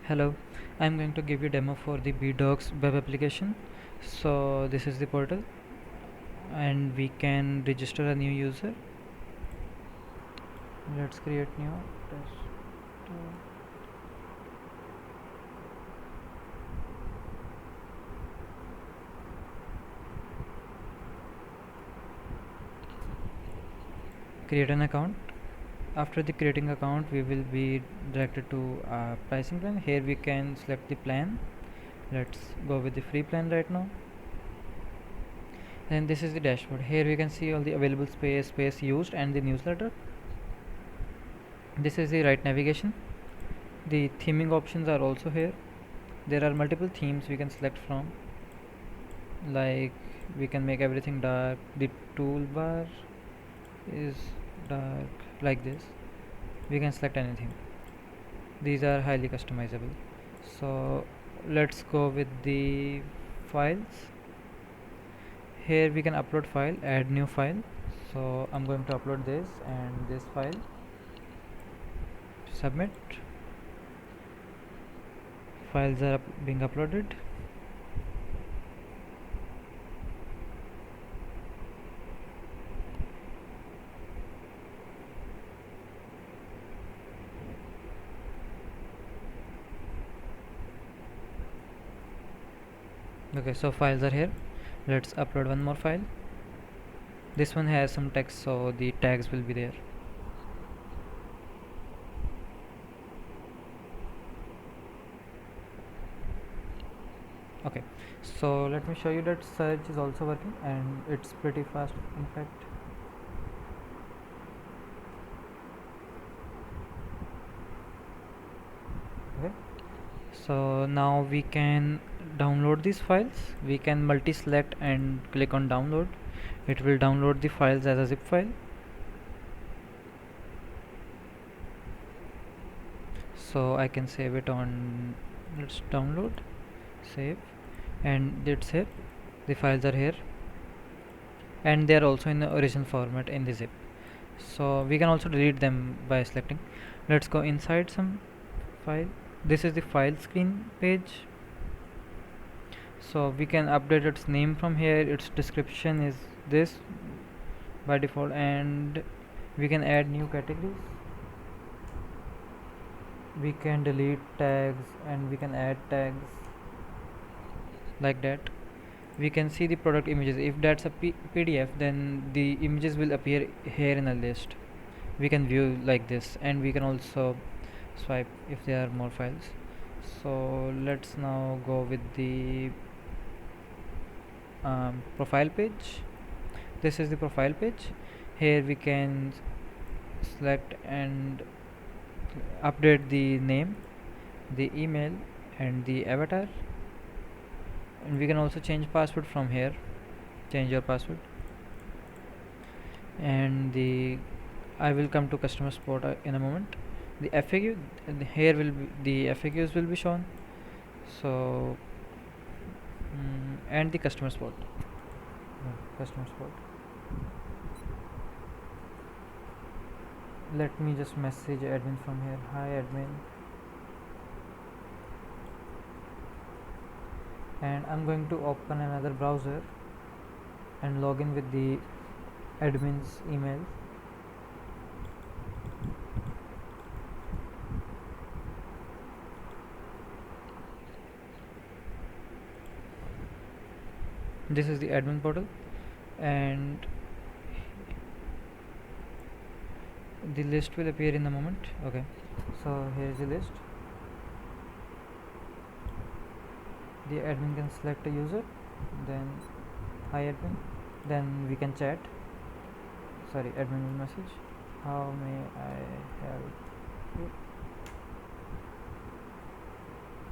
Hello, I'm going to give you demo for the BDocs web application. So this is the portal and we can register a new user. Let's create new test. Create an account. After the creating account, we will be directed to pricing plan. Here we can select the plan. Let's go with the free plan right now. And this is the dashboard. Here we can see all the available space used and the newsletter. This is the right navigation. The theming options are also here. There are multiple themes we can select from, like we can make everything dark. The toolbar is dark like this. We can select anything. These are highly customizable. So let's go with the files. Here we can upload file, add new file. So I'm going to upload this and this file. Submit. Files are being uploaded. Okay, so files are here. Let's upload one more file. This one has some text, so the tags will be there. Okay, so let me show you that search is also working and it's pretty fast in fact. Okay, so now we can download these files. We can multi-select and click on download. It will download the files as a zip file. So I can save it on, let's download, save, and that's it. The files are here and they are also in the original format in the zip. So we can also delete them by selecting. Let's go inside some file. This is the file screen page. So we can update its name from here. Its description is this by default, and we can add new categories. We can delete tags and we can add tags like that. We can see the product images. If that's a PDF, then the images will appear here in a list. We can view like this, and we can also swipe if there are more files. So let's now go with the profile page. This is the profile page. Here we can select and update the name, the email, and the avatar, and we can also change password from here. Change your password, and the I will come to customer support in a moment. The FAQ, here will be the FAQs will be shown. So and the customer support. Customer support. Let me just message admin from here. Hi admin. And I'm going to open another browser and log in with the admin's email. This is the admin portal, and the list will appear in a moment. Okay, so here is the list. The admin can select a user, then hi admin, then we can chat. Sorry, admin will message, how may I help you?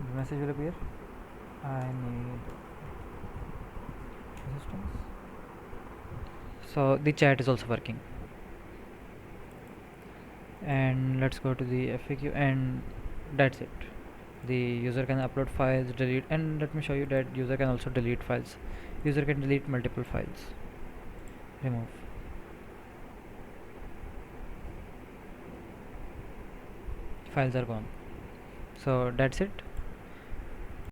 The message will appear, I need assistance. So the chat is also working. And let's go to the FAQ, and that's it. The user can upload files, delete, and let me show you that user can also delete files. User can delete multiple files. Remove. Files are gone. So that's it.